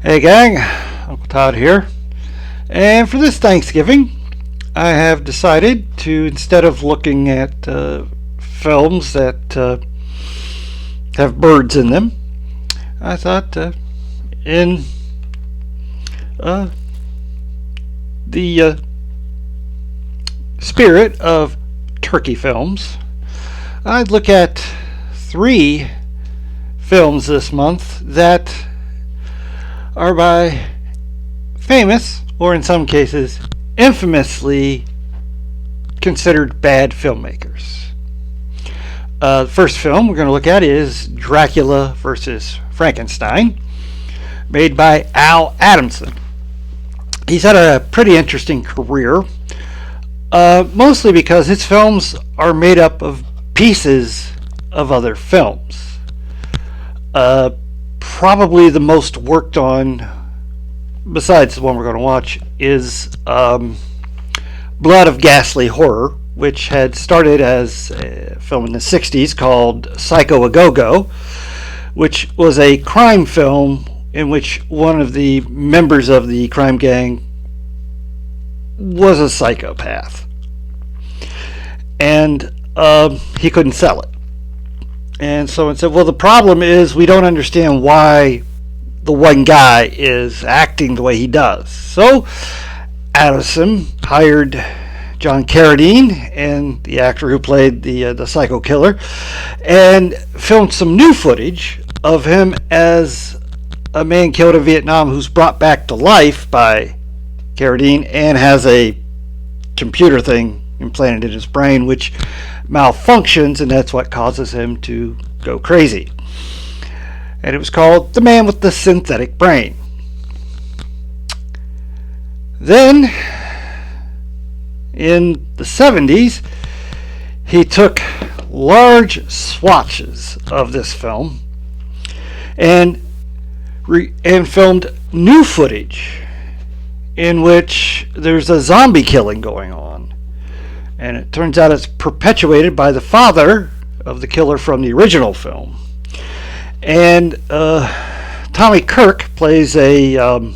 Hey gang, Uncle Todd here. And for this Thanksgiving, I have decided to, instead of looking at films that have birds in them, I thought in the spirit of turkey films, I'd look at 3 films this month that are by famous, or in some cases infamously, considered bad filmmakers. The first film we're going to look at is Dracula versus Frankenstein, made by Adamson. He's had a pretty interesting career, mostly because his films are made up of pieces of other films. Probably the most worked on, besides the one we're going to watch, is Blood of Ghastly Horror, which had started as a film in the 60s called Psycho A Go-Go, which was a crime film in which one of the members of the crime gang was a psychopath. And he couldn't sell it. And so it said, well, the problem is we don't understand why the one guy is acting the way he does. So Adamson hired John Carradine, and the actor who played the psycho killer, and filmed some new footage of him as a man killed in Vietnam who's brought back to life by Carradine and has a computer thing implanted in his brain which malfunctions, and that's what causes him to go crazy. And it was called The Man with the Synthetic Brain. Then in the 70s, he took large swatches of this film and filmed new footage in which there's a zombie killing going on. And it turns out it's perpetuated by the father of the killer from the original film. And Tommy Kirk plays a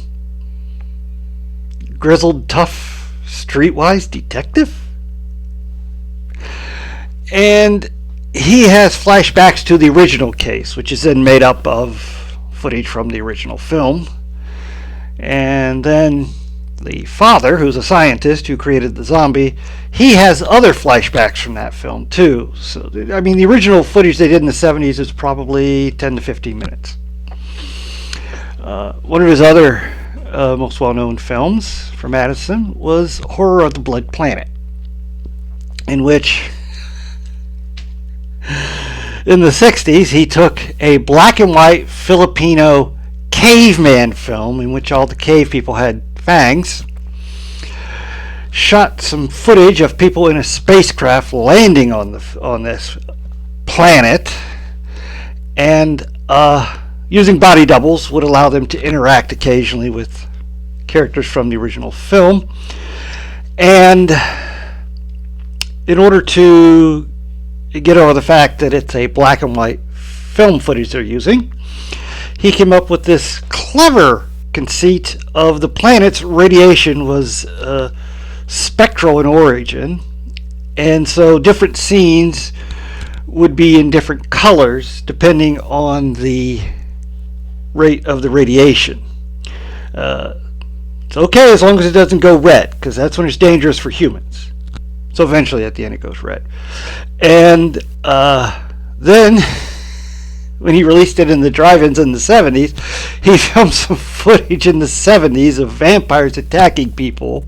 grizzled, tough, streetwise detective. And he has flashbacks to the original case, which is then made up of footage from the original film. And then the father, who's a scientist who created the zombie, he has other flashbacks from that film too. So, I mean, the original footage they did in the 70s is probably 10 to 15 minutes. One of his other most well-known films from Adamson was Horror of the Blood Planet, in which in the 60s he took a black and white Filipino caveman film in which all the cave people had fangs, shot some footage of people in a spacecraft landing on this planet, and using body doubles would allow them to interact occasionally with characters from the original film. And in order to get over the fact that it's a black and white film footage they're using, he came up with this clever conceit of the planet's radiation was spectral in origin, and so different scenes would be in different colors depending on the rate of the radiation. It's okay as long as it doesn't go red, because that's when it's dangerous for humans. So eventually at the end it goes red. And then when he released it in the drive-ins in the 70s, he filmed some footage in the 70s of vampires attacking people,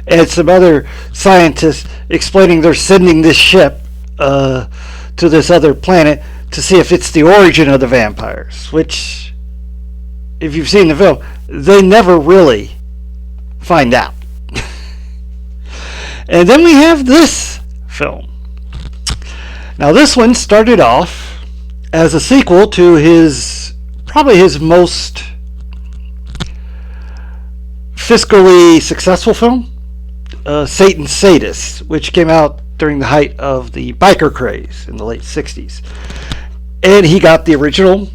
and some other scientists explaining they're sending this ship to this other planet to see if it's the origin of the vampires, which, if you've seen the film, they never really find out. And then we have this film. Now this one started off as a sequel to probably his most fiscally successful film, Satan's Sadists, which came out during the height of the biker craze in the late 60s. And he got the original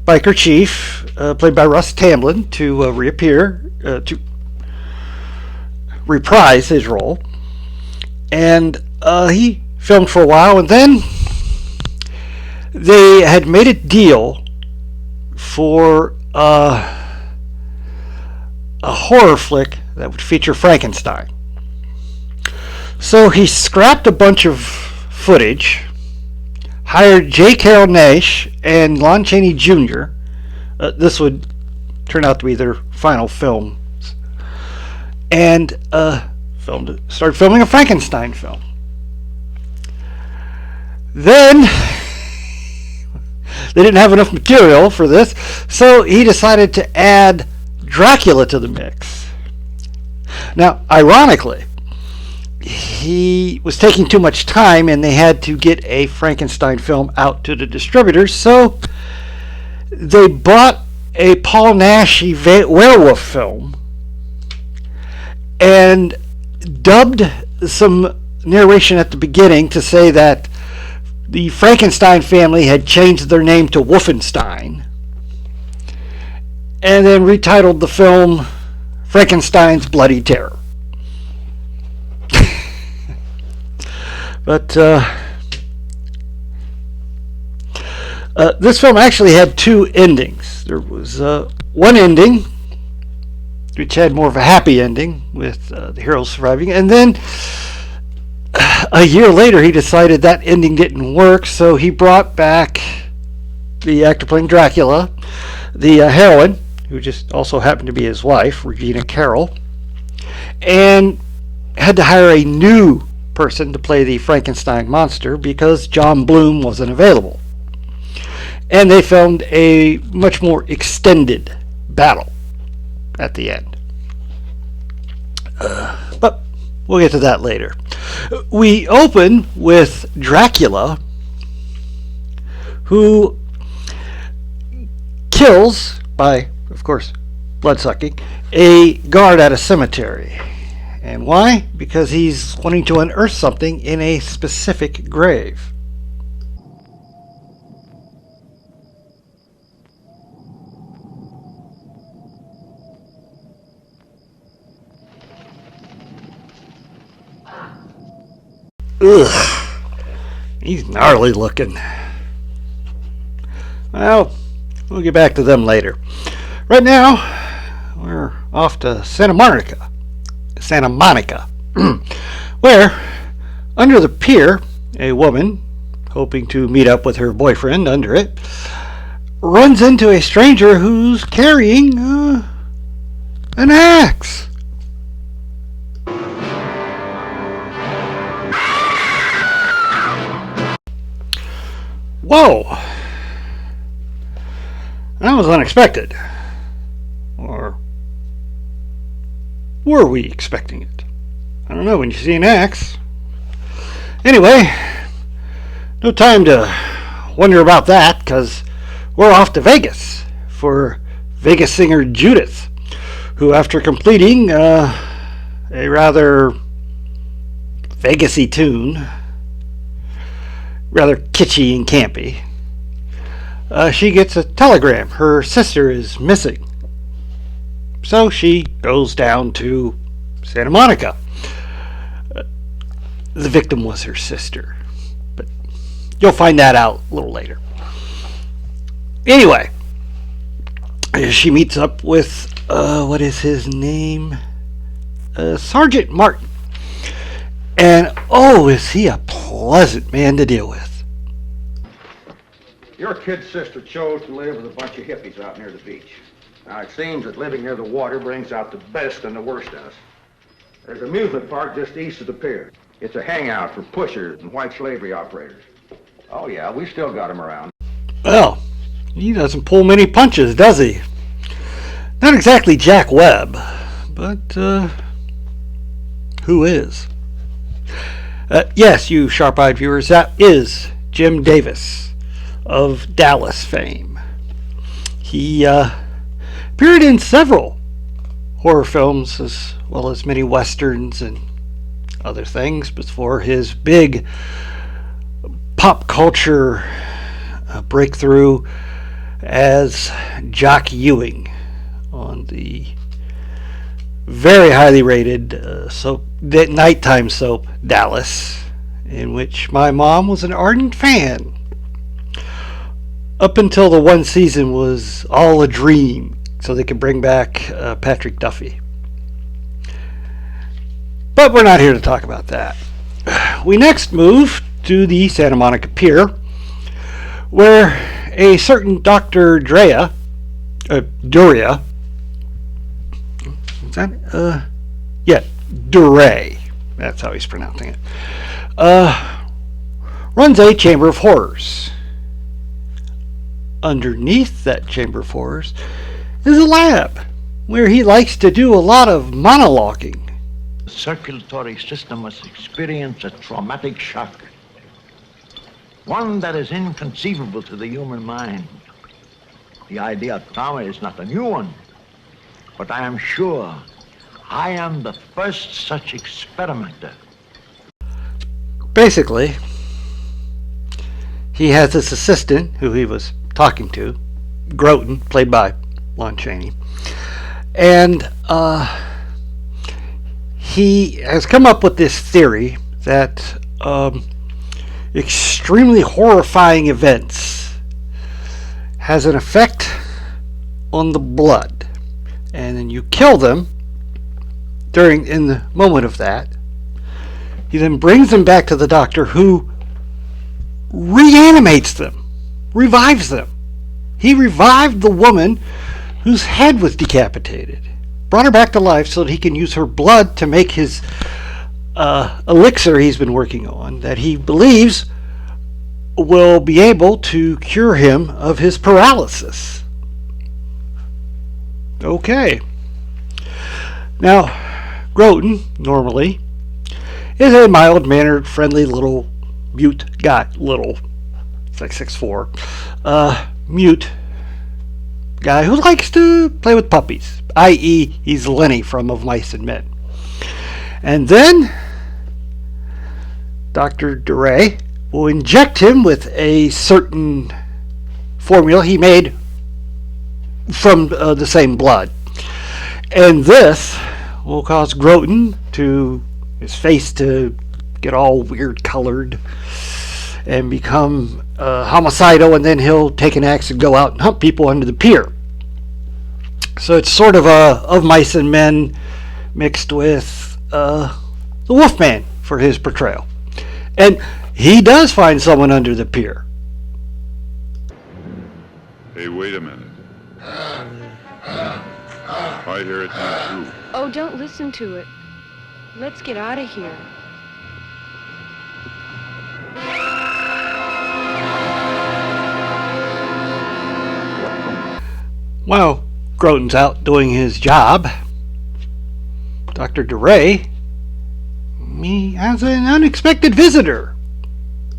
biker chief, played by Russ Tamblyn, to reappear, to reprise his role. And he filmed for a while, and then they had made a deal for a horror flick that would feature Frankenstein. So he scrapped a bunch of footage, hired J. Carrol Naish and Lon Chaney Jr. This would turn out to be their final film, and started filming a Frankenstein film. Then they didn't have enough material for this, so he decided to add Dracula to the mix. Now, ironically, he was taking too much time and they had to get a Frankenstein film out to the distributors, so they bought a Paul Nash werewolf film and dubbed some narration at the beginning to say that the Frankenstein family had changed their name to Wolfenstein, and then retitled the film Frankenstein's Bloody Terror. But this film actually had two endings. There was one ending which had more of a happy ending with the hero surviving, and then a year later he decided that ending didn't work, so he brought back the actor playing Dracula, the heroine, who just also happened to be his wife, Regina Carroll, and had to hire a new person to play the Frankenstein monster because John Bloom wasn't available. And they filmed a much more extended battle at the end. But we'll get to that later. We open with Dracula, who kills, by, of course, blood-sucking, a guard at a cemetery. And why? Because he's wanting to unearth something in a specific grave. Ugh. He's gnarly looking. Well, we'll get back to them later. Right now, we're off to Santa Monica, where, under the pier, a woman, hoping to meet up with her boyfriend under it, runs into a stranger who's carrying an axe. Whoa! That was unexpected. Or were we expecting it? I don't know, when you see an axe. Anyway, no time to wonder about that, because we're off to Vegas for Vegas singer Judith, who, after completing a rather Vegas-y tune, rather kitschy and campy, she gets a telegram. Her sister is missing. So she goes down to Santa Monica. The victim was her sister, but you'll find that out a little later. Anyway, she meets up with, what is his name? Sergeant Martin. And, oh, is he a pleasant man to deal with. Your kid's sister chose to live with a bunch of hippies out near the beach. Now, it seems that living near the water brings out the best and the worst in us. There's an amusement park just east of the pier. It's a hangout for pushers and white slavery operators. Oh, yeah, we still got him around. Well, he doesn't pull many punches, does he? Not exactly Jack Webb, but who is? Yes, you sharp-eyed viewers, that is Jim Davis of Dallas fame. He appeared in several horror films as well as many westerns and other things before his big pop culture breakthrough as Jock Ewing on the very highly rated nighttime soap Dallas, in which my mom was an ardent fan. Up until the one season was all a dream, so they could bring back Patrick Duffy. But we're not here to talk about that. We next move to the Santa Monica Pier, where a certain Dr. Duria, Duray, that's how he's pronouncing it, runs a chamber of horrors. Underneath that chamber of horrors is a lab where he likes to do a lot of monologuing. The circulatory system must experience a traumatic shock, one that is inconceivable to the human mind. The idea of trauma is not a new one, but I am sure I am the first such experimenter. Basically, he has this assistant who he was talking to, Groton, played by Lon Chaney, and he has come up with this theory that extremely horrifying events has an effect on the blood, and then you kill them in the moment of that. He then brings them back to the doctor, who reanimates them, revives them. He revived the woman whose head was decapitated, brought her back to life so that he can use her blood to make his elixir he's been working on, that he believes will be able to cure him of his paralysis. Okay. Now, Groton, normally, is a mild-mannered, friendly little mute guy. Little. It's like 6'4". Mute guy who likes to play with puppies, i.e. he's Lenny from Of Mice and Men. And then Dr. Duray will inject him with a certain formula he made from the same blood. And this will cause Groton his face to get all weird colored and become homicidal, and then he'll take an axe and go out and hunt people under the pier. So it's sort of Of Mice and Men mixed with the Wolfman for his portrayal. And he does find someone under the pier. Hey, wait a minute. I hear it now, too. Oh, don't listen to it. Let's get out of here. While Groton's out doing his job, Dr. Duray, he has an unexpected visitor.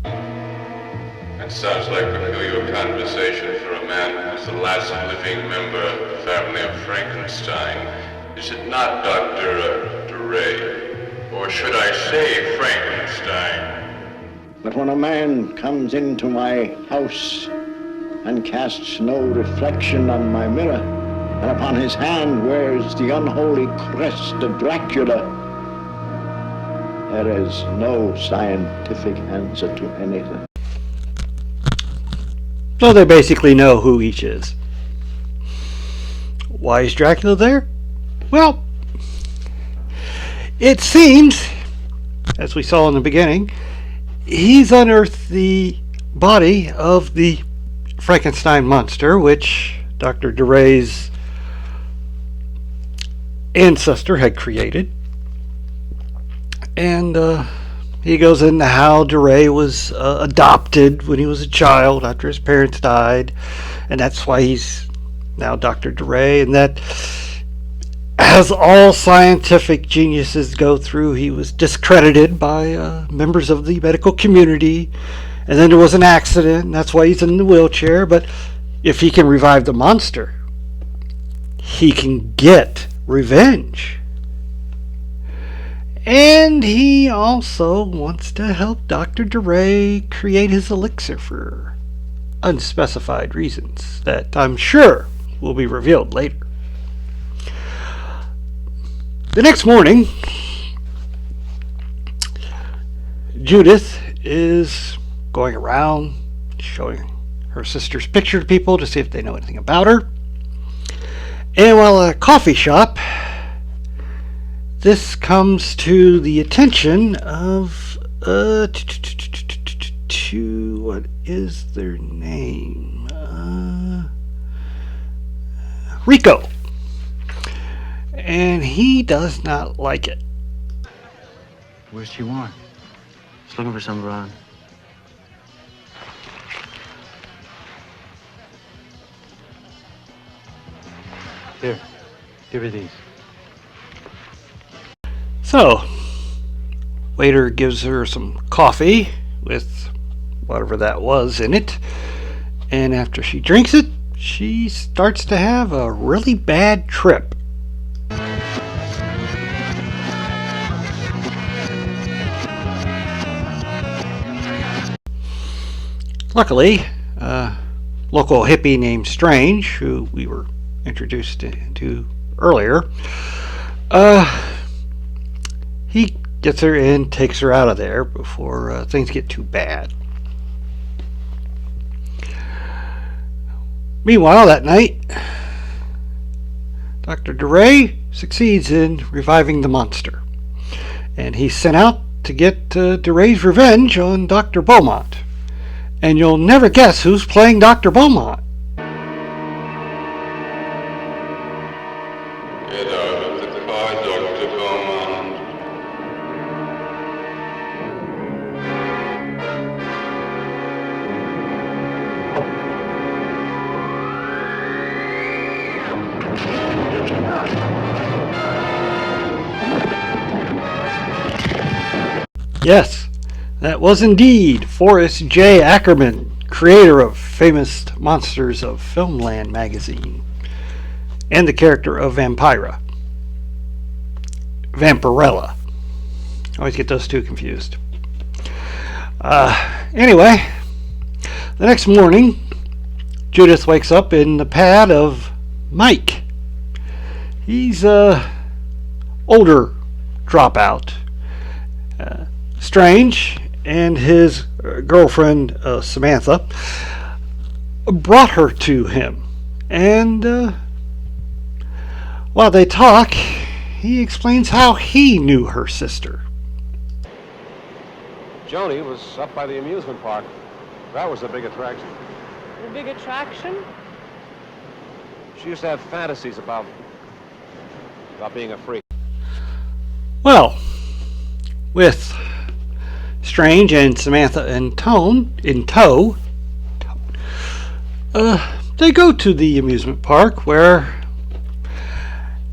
That sounds like familiar conversation for a man who's the last living member of the family of Frankenstein. Is it not, Dr. Duray? Or should I say Frankenstein? But when a man comes into my house and casts no reflection on my mirror, and upon his hand wears the unholy crest of Dracula, there is no scientific answer to anything. So they basically know who each is. Why is Dracula there? Well, it seems, as we saw in the beginning, he's unearthed the body of the Frankenstein monster, which Dr. Duray's ancestor had created. And he goes into how Duray was adopted when he was a child after his parents died, and that's why he's now Dr. Duray, and that, as all scientific geniuses go through, he was discredited by members of the medical community, and then there was an accident, and that's why he's in the wheelchair. But if he can revive the monster, he can get revenge. And he also wants to help Dr. Duray create his elixir for unspecified reasons that I'm sure will be revealed later. The next morning, Judith is going around showing her sister's picture to people to see if they know anything about her. And while at a coffee shop, this comes to the attention of what is their name? Rico. And he does not like it. Where's she want? She's looking for some broad. Here, give her these. So, waiter gives her some coffee with whatever that was in it, and after she drinks it, she starts to have a really bad trip. Luckily, a local hippie named Strange, who we were introduced to earlier, he gets her in, takes her out of there before things get too bad. Meanwhile, that night, Dr. DeRay succeeds in reviving the monster, and he's sent out to get DeRay's revenge on Dr. Beaumont. And you'll never guess who's playing Dr. Beaumont. Get out of the car, Dr. Beaumont. Yes, that was indeed Forrest J. Ackerman, creator of famous Monsters of Filmland magazine, and the character of Vampira. Vampirella. I always get those two confused. Anyway, the next morning, Judith wakes up in the pad of Mike. He's a older dropout. Strange and his girlfriend Samantha brought her to him, and while they talk, he explains how he knew her sister. Joni was up by the amusement park. That was the big attraction. The big attraction? She used to have fantasies about being a freak. Well, with Strange and Samantha in tow, they go to the amusement park where,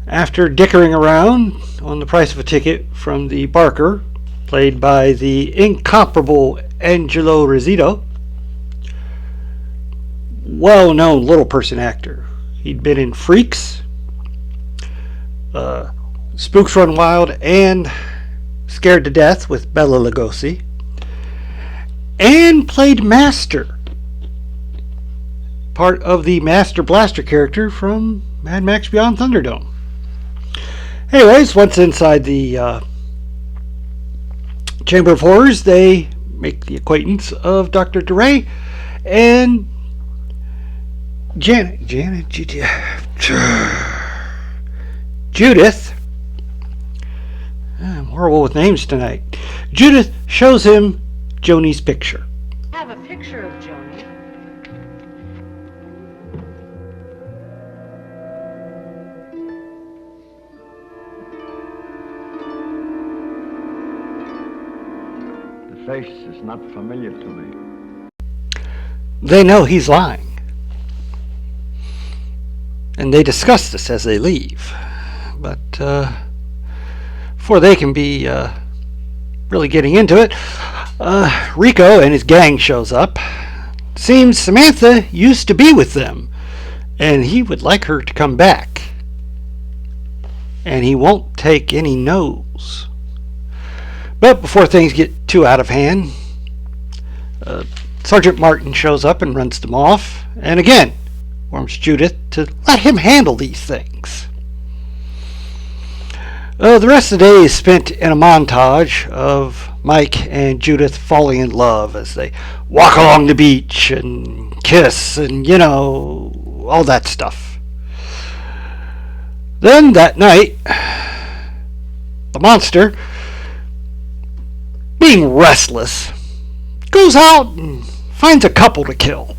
after dickering around on the price of a ticket from the Barker, played by the incomparable Angelo Rizzuto, well-known little person actor. He'd been in Freaks, Spooks Run Wild, and Scared to Death with Bela Lugosi, and played Master, part of the Master Blaster character from Mad Max Beyond Thunderdome. Anyways, once inside the Chamber of Horrors, they make the acquaintance of Dr. DeRay and Judith. I'm horrible with names tonight. Judith shows him Joni's picture. I have a picture of Joni. The face is not familiar to me. They know he's lying, and they discuss this as they leave. But before they can be really getting into it, Rico and his gang shows up. Seems Samantha used to be with them, and he would like her to come back. And he won't take any no's. But before things get too out of hand, Sergeant Martin shows up and runs them off, and again warns Judith to let him handle these things. The rest of the day is spent in a montage of Mike and Judith falling in love as they walk along the beach and kiss and, all that stuff. Then that night, the monster, being restless, goes out and finds a couple to kill.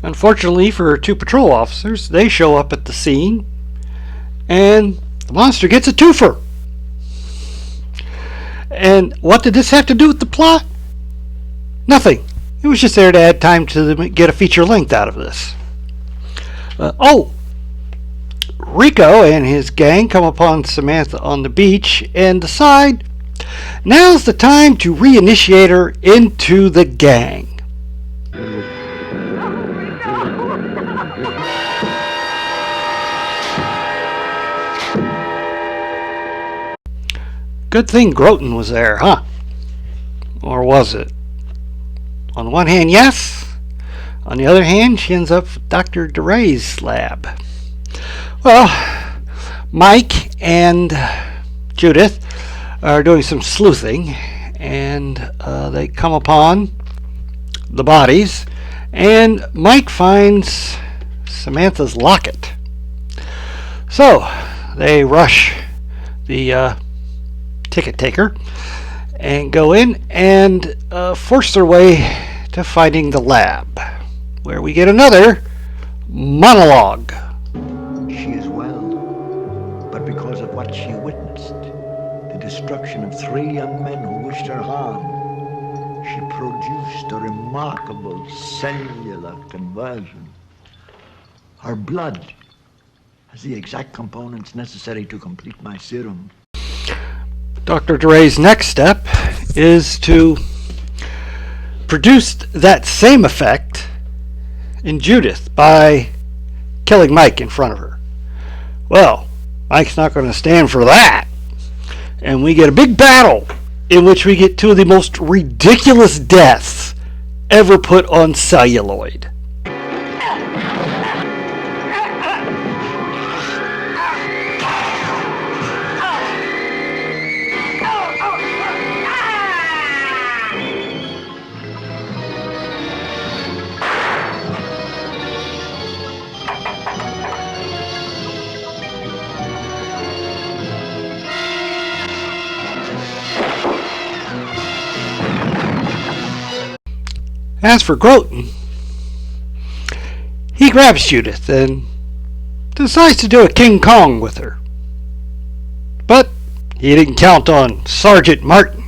Unfortunately for two patrol officers, they show up at the scene, and the monster gets a twofer. And what did this have to do with the plot? Nothing. It was just there to add time to get a feature length out of this. Rico and his gang come upon Samantha on the beach and decide now's the time to reinitiate her into the gang. Good thing Groton was there, huh? Or was it? On the one hand, yes. On the other hand, she ends up with Dr. DeRay's lab. Well, Mike and Judith are doing some sleuthing, and they come upon the bodies, and Mike finds Samantha's locket. So they rush the ticket taker and go in and force their way to finding the lab, where we get another monologue. She is well, but because of what she witnessed, the destruction of 3 young men who wished her harm, she produced a remarkable cellular conversion. Her blood has the exact components necessary to complete my serum. Dr. DeRay's next step is to produce that same effect in Judith by killing Mike in front of her. Well, Mike's not going to stand for that. And we get a big battle in which we get 2 of the most ridiculous deaths ever put on celluloid. As for Groton, he grabs Judith and decides to do a King Kong with her. But he didn't count on Sergeant Martin.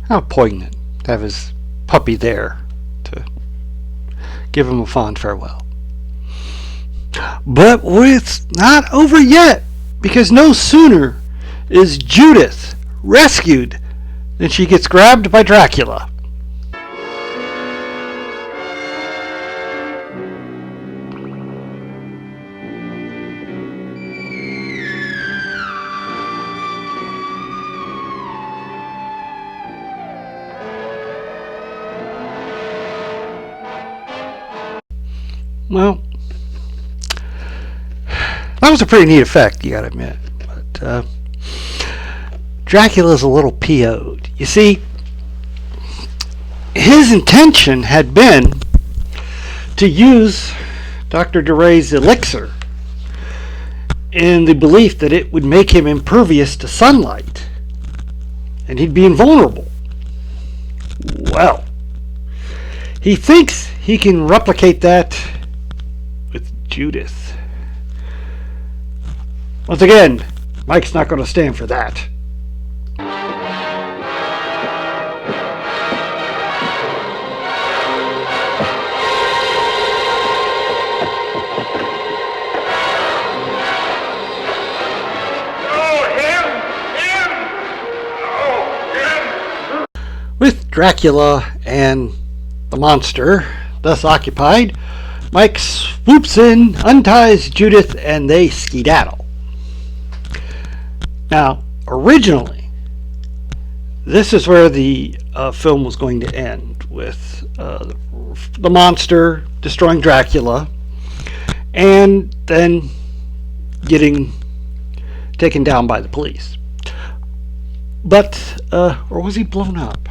How poignant to have his puppy there to give him a fond farewell. But it's not over yet, because no sooner is Judith rescued than she gets grabbed by Dracula. Well, that was a pretty neat effect, you gotta admit. But Dracula's a little PO'd. You see, his intention had been to use Dr. DeRay's elixir in the belief that it would make him impervious to sunlight and he'd be invulnerable. Well, he thinks he can replicate that with Judith. Once again, Mike's not going to stand for that. Dracula and the monster thus occupied, Mike swoops in, unties Judith, and they skedaddle. Now, originally, this is where the film was going to end, with the monster destroying Dracula and then getting taken down by the police. But, or was he blown up?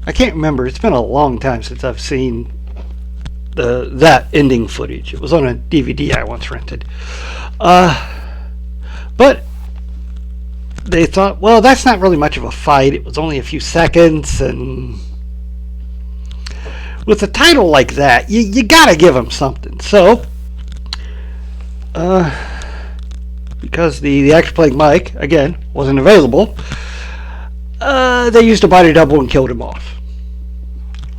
I can't remember. It's been a long time since I've seen that ending footage. It was on a DVD I once rented. But they thought, well, that's not really much of a fight. It was only a few seconds, and with a title like that, you gotta give them something. So, because the actor playing Mike, again, wasn't available, they used a body double and killed him off.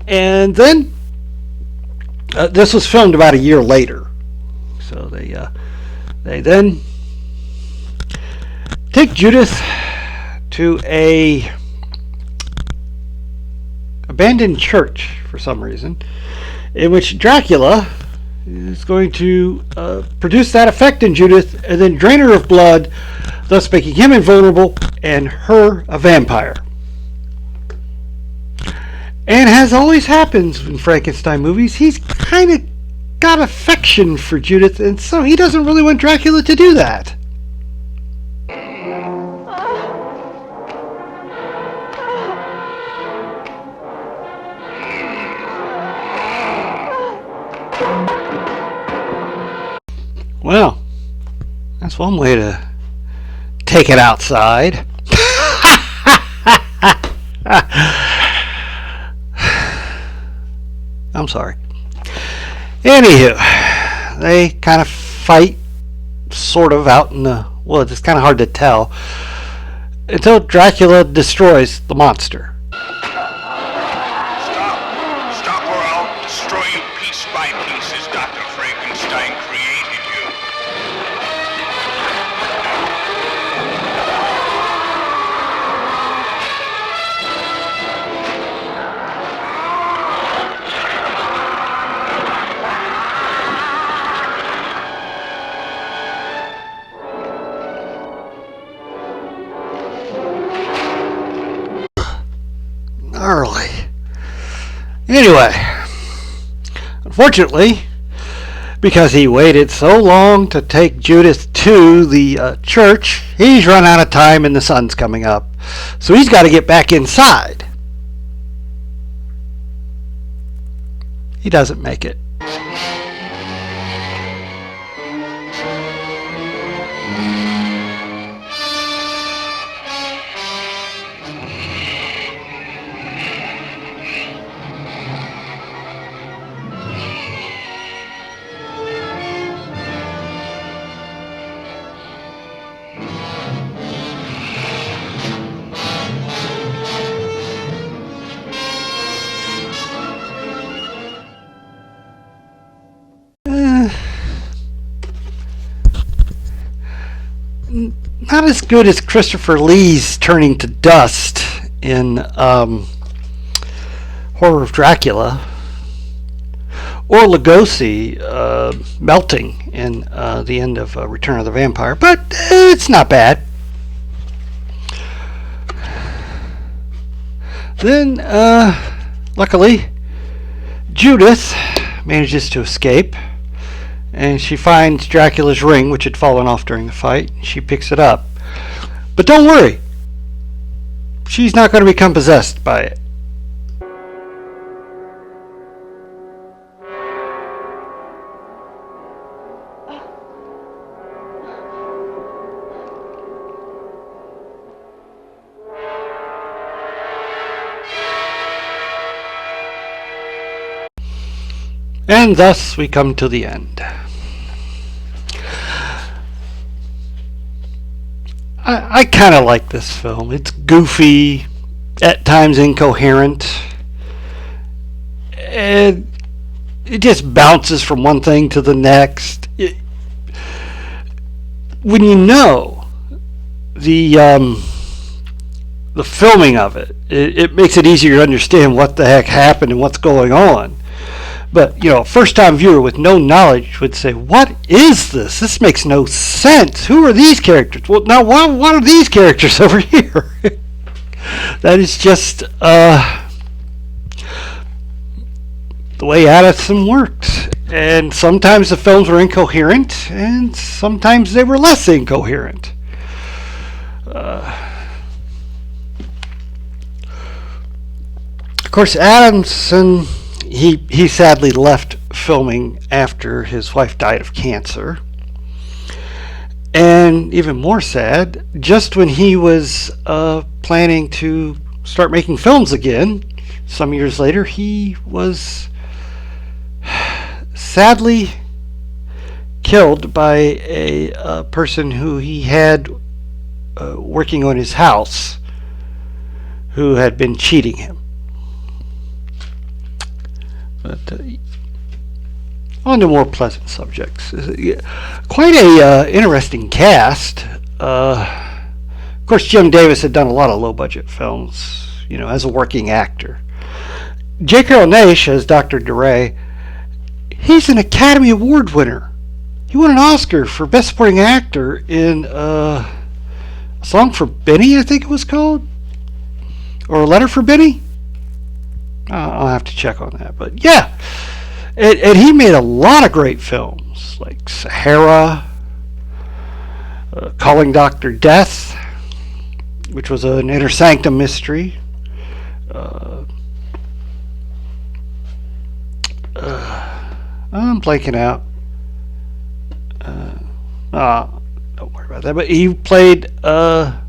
And then this was filmed about a year later. So they then take Judith to a abandoned church for some reason, in which Dracula is going to produce that effect in Judith and then drain her of blood, thus making him invulnerable and her a vampire. And as always happens in Frankenstein movies, he's kind of got affection for Judith, and so he doesn't really want Dracula to do that. Well, that's one way to take it outside. I'm sorry. Anywho, they kind of fight sort of out in the woods. It's kind of hard to tell until Dracula destroys the monster. Stop or I'll destroy you piece by piece as Dr. Frankenstein created you. Gnarly. Anyway, unfortunately, because he waited so long to take Judith to the church, he's run out of time and the sun's coming up. So he's got to get back inside. He doesn't make it. Not as good as Christopher Lee's turning to dust in Horror of Dracula, or Lugosi melting in the end of Return of the Vampire, but it's not bad. Then, luckily, Judith manages to escape, and she finds Dracula's ring, which had fallen off during the fight. She picks it up. But don't worry, she's not going to become possessed by it. And thus we come to the end. I kind of like this film. It's goofy, at times incoherent, and it just bounces from one thing to the next. When you know the the filming of it. It makes it easier to understand what the heck happened and what's going on. But, you know, a first-time viewer with no knowledge would say, what is this? This makes no sense. Who are these characters? Well, now, what are these characters over here? That is just the way Adamson worked. And sometimes the films were incoherent, and sometimes they were less incoherent. Of course, Adamson, he sadly left filming after his wife died of cancer. And even more sad, just when he was planning to start making films again, some years later, he was sadly killed by a person who he had working on his house, who had been cheating him. But on to more pleasant subjects. Quite a interesting cast. Of course, Jim Davis had done a lot of low-budget films, you know, as a working actor. J. Carrol Naish as Dr. DeRay. He's an Academy Award winner. He won an Oscar for Best Supporting Actor in A Song for Benny, I think it was called, or A Letter for Benny. I'll have to check on that, but yeah. And he made a lot of great films, like Sahara, Calling Dr. Death, which was an Inner Sanctum mystery. I'm blanking out. Don't worry about that. But he played the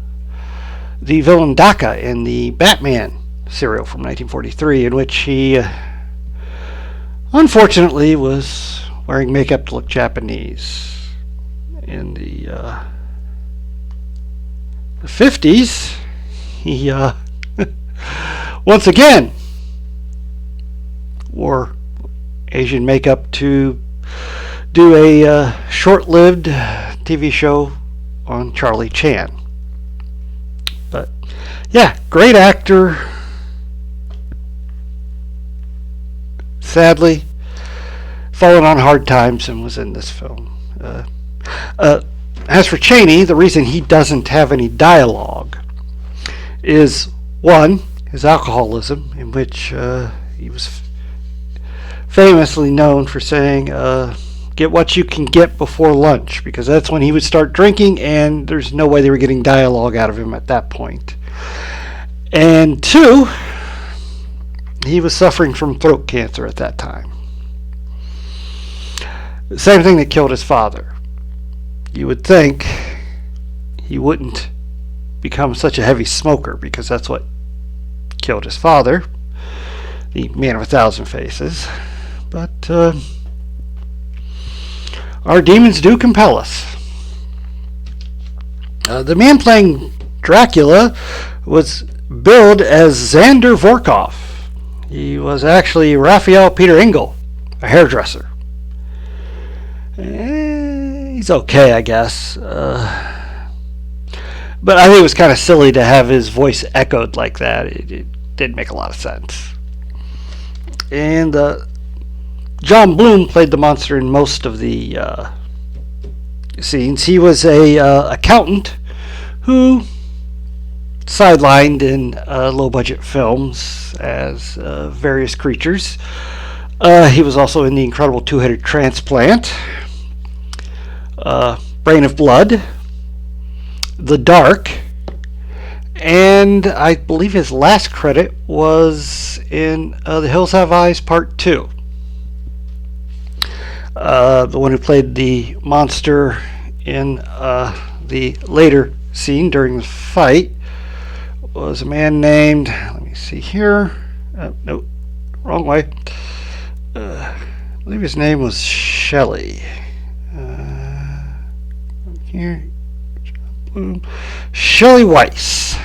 villain Daka in the Batman serial from 1943, in which he unfortunately was wearing makeup to look Japanese. In the 50s, he once again wore Asian makeup to do a short-lived TV show on Charlie Chan. But yeah, great actor. Sadly, fallen on hard times and was in this film. As for Chaney, the reason he doesn't have any dialogue is, one, his alcoholism, in which he was famously known for saying, get what you can get before lunch, because that's when he would start drinking, and there's no way they were getting dialogue out of him at that point. And two, he was suffering from throat cancer at that time. The same thing that killed his father. You would think he wouldn't become such a heavy smoker, because that's what killed his father, the man of 1,000 faces. But our demons do compel us. The man playing Dracula was billed as Xander Vorkov. He was actually Raphael Peter Engel, a hairdresser. He's okay, I guess. But I think it was kind of silly to have his voice echoed like that. It didn't make a lot of sense. And John Bloom played the monster in most of the scenes. He was a accountant who sidelined in low-budget films as various creatures. He was also in The Incredible Two-Headed Transplant, Brain of Blood, The Dark, and I believe his last credit was in The Hills Have Eyes Part 2. The one who played the monster in the later scene during the fight was a man named, let me see here, no, wrong way. I believe his name was Shelley. Here, Shelley Weiss.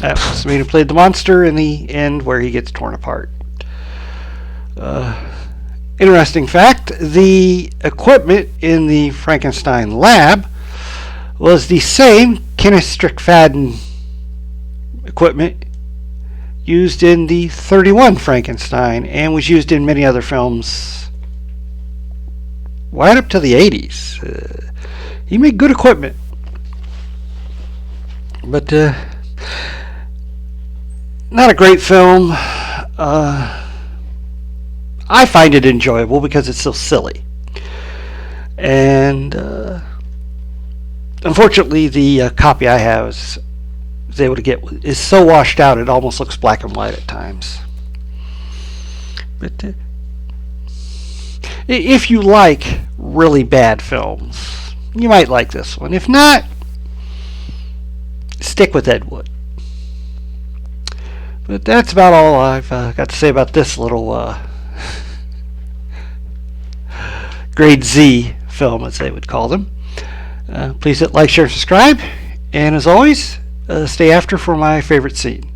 That was the man who played the monster in the end where he gets torn apart. Interesting fact, the equipment in the Frankenstein lab was the same Kenneth Strickfaden equipment used in the 31 Frankenstein and was used in many other films right up to the 80s. He made good equipment. But not a great film. I find it enjoyable because it's so silly. And unfortunately, the copy I have is able to get is so washed out it almost looks black and white at times. But if you like really bad films, you might like this one. If not, stick with Ed Wood. But that's about all I've got to say about this little grade Z film, as they would call them. Please hit like, share, and subscribe. And as always, stay after for my favorite scene.